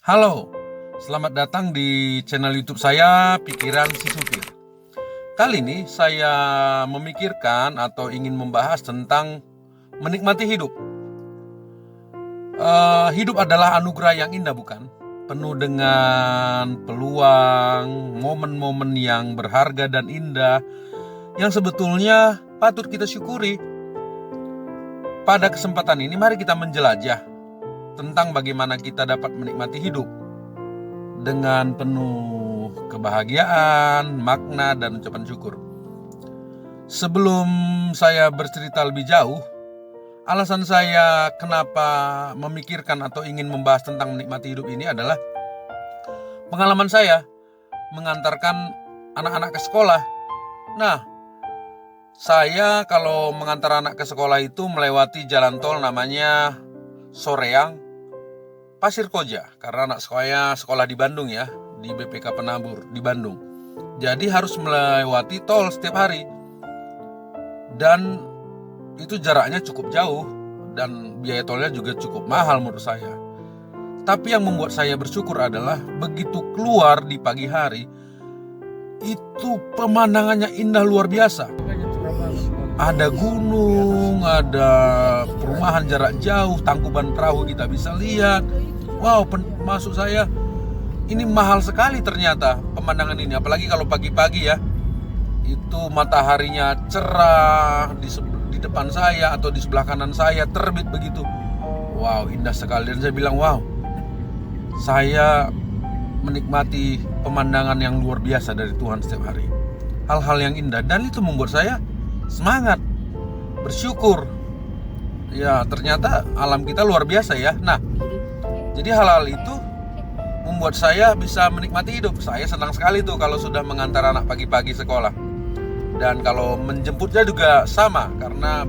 Halo, selamat datang di channel YouTube saya, Pikiran Si Supir. Kali ini saya memikirkan atau ingin membahas tentang menikmati hidup. Hidup adalah anugerah yang indah, bukan? Penuh dengan peluang, momen-momen yang berharga dan indah, yang sebetulnya patut kita syukuri. Pada kesempatan ini, mari kita menjelajah tentang bagaimana kita dapat menikmati hidup dengan penuh kebahagiaan, makna, dan ucapan syukur. Sebelum saya bercerita lebih jauh, alasan saya kenapa memikirkan atau ingin membahas tentang menikmati hidup ini adalah pengalaman saya mengantarkan anak-anak ke sekolah. Nah, saya kalau mengantar anak ke sekolah itu melewati jalan tol namanya Soreang, Pasir Koja, karena anak saya sekolah di Bandung ya, di BPK Penabur di Bandung. Jadi harus melewati tol setiap hari. Dan itu jaraknya cukup jauh dan biaya tolnya juga cukup mahal menurut saya. Tapi yang membuat saya bersyukur adalah begitu keluar di pagi hari, itu pemandangannya indah luar biasa. Ada gunung, ada perumahan jarak jauh, tangkuban perahu kita bisa lihat. Wow, maksud saya ini mahal sekali ternyata pemandangan ini. Apalagi kalau pagi-pagi ya, itu mataharinya cerah di depan saya atau di sebelah kanan saya terbit begitu. Wow, indah sekali. Dan saya bilang, wow, saya menikmati pemandangan yang luar biasa dari Tuhan setiap hari. Hal-hal yang indah, dan itu membuat saya semangat, bersyukur. Ya, ternyata alam kita luar biasa ya. Nah, jadi hal-hal itu membuat saya bisa menikmati hidup. Saya senang sekali tuh kalau sudah mengantar anak pagi-pagi sekolah. Dan kalau menjemputnya juga sama, karena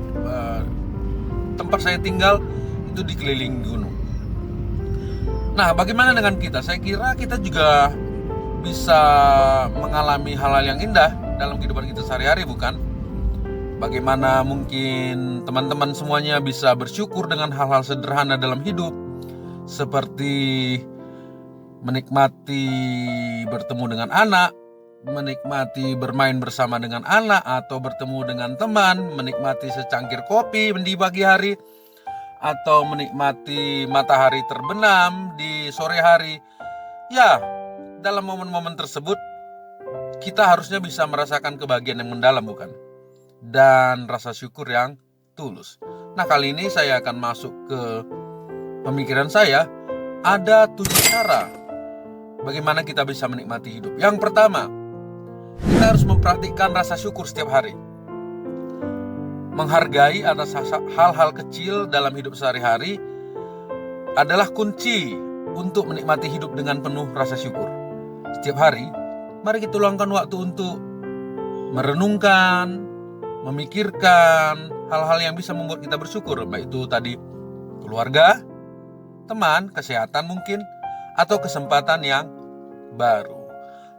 tempat saya tinggal itu dikelilingi gunung. Nah, bagaimana dengan kita? Saya kira kita juga bisa mengalami hal-hal yang indah dalam kehidupan kita sehari-hari, bukan? Bagaimana mungkin teman-teman semuanya bisa bersyukur dengan hal-hal sederhana dalam hidup, seperti menikmati bertemu dengan anak, menikmati bermain bersama dengan anak atau bertemu dengan teman, menikmati secangkir kopi di pagi hari, atau menikmati matahari terbenam di sore hari. Ya, dalam momen-momen tersebut kita harusnya bisa merasakan kebahagiaan yang mendalam, bukan? Dan rasa syukur yang tulus. Nah, kali ini saya akan masuk ke pemikiran saya. Ada 7 cara bagaimana kita bisa menikmati hidup. Yang pertama, kita harus mempraktikkan rasa syukur setiap hari. Menghargai atas hal-hal kecil dalam hidup sehari-hari adalah kunci untuk menikmati hidup dengan penuh rasa syukur. Setiap hari, mari kita luangkan waktu untuk merenungkan, memikirkan hal-hal yang bisa membuat kita bersyukur, baik itu tadi keluarga, teman, kesehatan mungkin, atau kesempatan yang baru.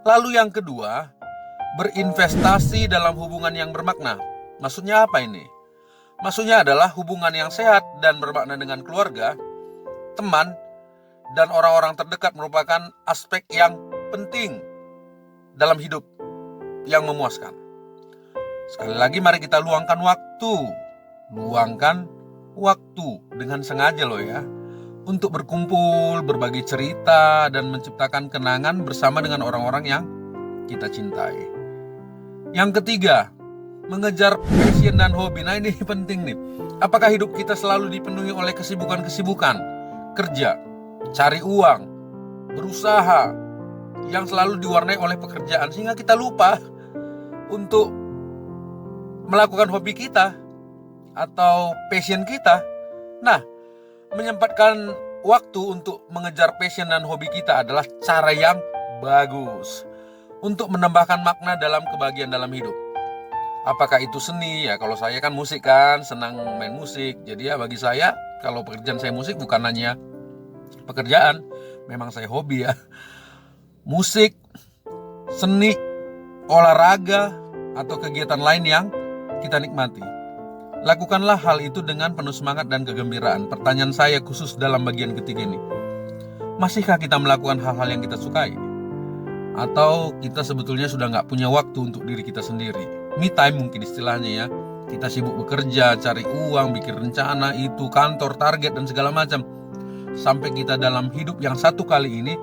Lalu yang kedua, berinvestasi dalam hubungan yang bermakna. Maksudnya apa ini? Maksudnya adalah hubungan yang sehat dan bermakna dengan keluarga, teman, dan orang-orang terdekat merupakan aspek yang penting dalam hidup yang memuaskan. Sekali lagi, mari kita luangkan waktu. Luangkan waktu dengan sengaja loh ya, untuk berkumpul, berbagi cerita, dan menciptakan kenangan bersama dengan orang-orang yang kita cintai. Yang ketiga, mengejar passion dan hobi. Nah, ini penting nih. Apakah hidup kita selalu dipenuhi oleh kesibukan-kesibukan, kerja, cari uang, berusaha, yang selalu diwarnai oleh pekerjaan, sehingga kita lupa untuk melakukan hobi kita atau passion kita? Nah, menyempatkan waktu untuk mengejar passion dan hobi kita adalah cara yang bagus untuk menambahkan makna dalam kebahagiaan dalam hidup. Apakah itu seni? Ya, kalau saya kan musik kan, senang main musik. Jadi ya bagi saya, kalau pekerjaan saya musik bukan hanya pekerjaan, memang saya hobi ya. Musik, seni, olahraga, atau kegiatan lain yang kita nikmati. Lakukanlah hal itu dengan penuh semangat dan kegembiraan. Pertanyaan saya khusus dalam bagian ketiga ini, Masihkah kita melakukan hal-hal yang kita sukai? Atau kita sebetulnya sudah nggak punya waktu untuk diri kita sendiri? Me time mungkin istilahnya ya. Kita sibuk bekerja, cari uang, bikin rencana, itu kantor, target, dan segala macam. Sampai kita dalam hidup yang satu kali ini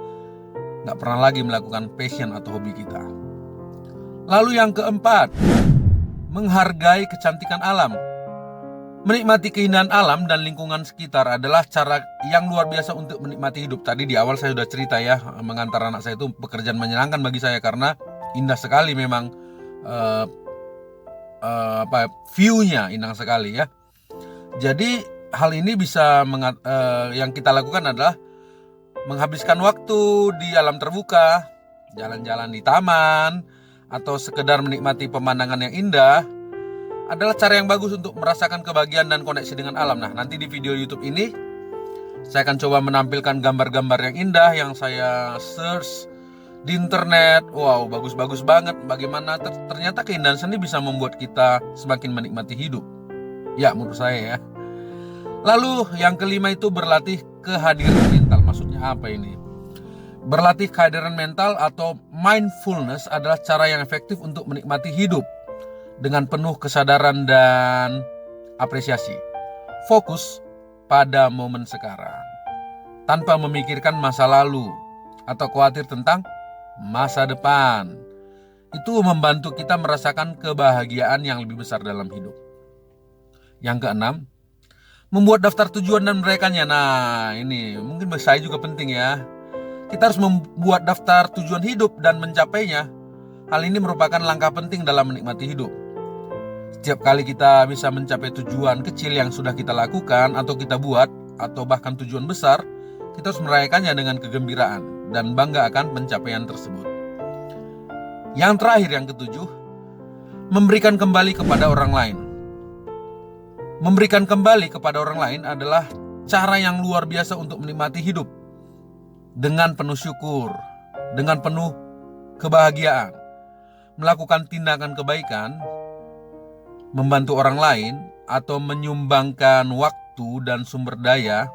nggak pernah lagi melakukan passion atau hobi kita. Lalu yang keempat, menghargai kecantikan alam. Menikmati keindahan alam dan lingkungan sekitar adalah cara yang luar biasa untuk menikmati hidup. Tadi di awal saya sudah cerita ya, mengantar anak saya itu pekerjaan menyenangkan bagi saya karena indah sekali memang, view-nya indah sekali ya. Jadi hal ini bisa yang kita lakukan adalah menghabiskan waktu di alam terbuka, jalan-jalan di taman, atau sekedar menikmati pemandangan yang indah adalah cara yang bagus untuk merasakan kebahagiaan dan koneksi dengan alam. Nah, nanti di video YouTube ini saya akan coba menampilkan gambar-gambar yang indah yang saya search di internet. Wow, bagus-bagus banget. Bagaimana ternyata keindahan seni bisa membuat kita semakin menikmati hidup. Ya, menurut saya ya. Lalu yang kelima itu berlatih kehadiran mental. Maksudnya apa ini? Berlatih kehadiran mental atau mindfulness adalah cara yang efektif untuk menikmati hidup dengan penuh kesadaran dan apresiasi. Fokus pada momen sekarang tanpa memikirkan masa lalu atau khawatir tentang masa depan. Itu membantu kita merasakan kebahagiaan yang lebih besar dalam hidup. Yang keenam, membuat daftar tujuan dan merayakannya. Nah, ini mungkin bagi saya juga penting ya. Kita harus membuat daftar tujuan hidup dan mencapainya. Hal ini merupakan langkah penting dalam menikmati hidup. Setiap kali kita bisa mencapai tujuan kecil yang sudah kita lakukan atau kita buat, atau bahkan tujuan besar, kita harus merayakannya dengan kegembiraan dan bangga akan pencapaian tersebut. Yang terakhir, yang ketujuh, memberikan kembali kepada orang lain. Memberikan kembali kepada orang lain adalah cara yang luar biasa untuk menikmati hidup dengan penuh syukur, dengan penuh kebahagiaan. Melakukan tindakan kebaikan, membantu orang lain, atau menyumbangkan waktu dan sumber daya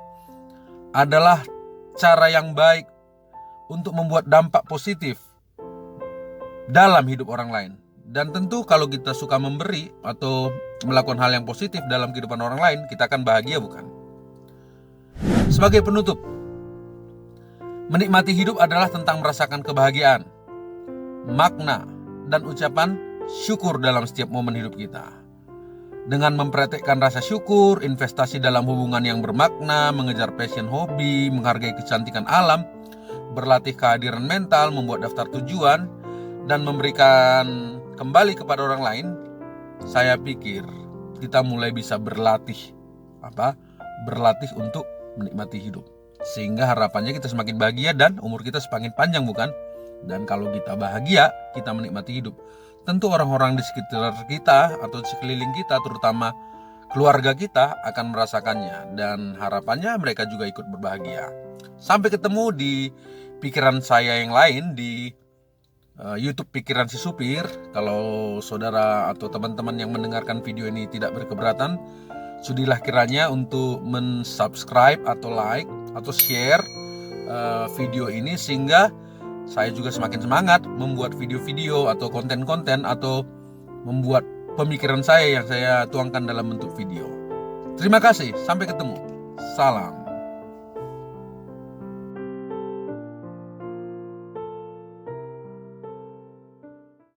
adalah cara yang baik untuk membuat dampak positif dalam hidup orang lain. Dan tentu kalau kita suka memberi atau melakukan hal yang positif dalam kehidupan orang lain, kita akan bahagia, bukan? Sebagai penutup, menikmati hidup adalah tentang merasakan kebahagiaan, makna, dan ucapan syukur dalam setiap momen hidup kita. Dengan mempraktikkan rasa syukur, investasi dalam hubungan yang bermakna, mengejar passion hobi, menghargai kecantikan alam, berlatih kehadiran mental, membuat daftar tujuan, dan memberikan kembali kepada orang lain, saya pikir kita mulai bisa berlatih untuk menikmati hidup. Sehingga harapannya kita semakin bahagia dan umur kita semakin panjang, bukan? Dan kalau kita bahagia, kita menikmati hidup, tentu orang-orang di sekitar kita atau di sekeliling kita, terutama keluarga kita, akan merasakannya. Dan harapannya mereka juga ikut berbahagia. Sampai ketemu di pikiran saya yang lain di YouTube Pikiran Si Supir. Kalau saudara atau teman-teman yang mendengarkan video ini tidak berkeberatan, sudilah kiranya untuk mensubscribe atau like atau share video ini, sehingga saya juga semakin semangat membuat video-video atau konten-konten atau membuat pemikiran saya yang saya tuangkan dalam bentuk video. Terima kasih, sampai ketemu. Salam.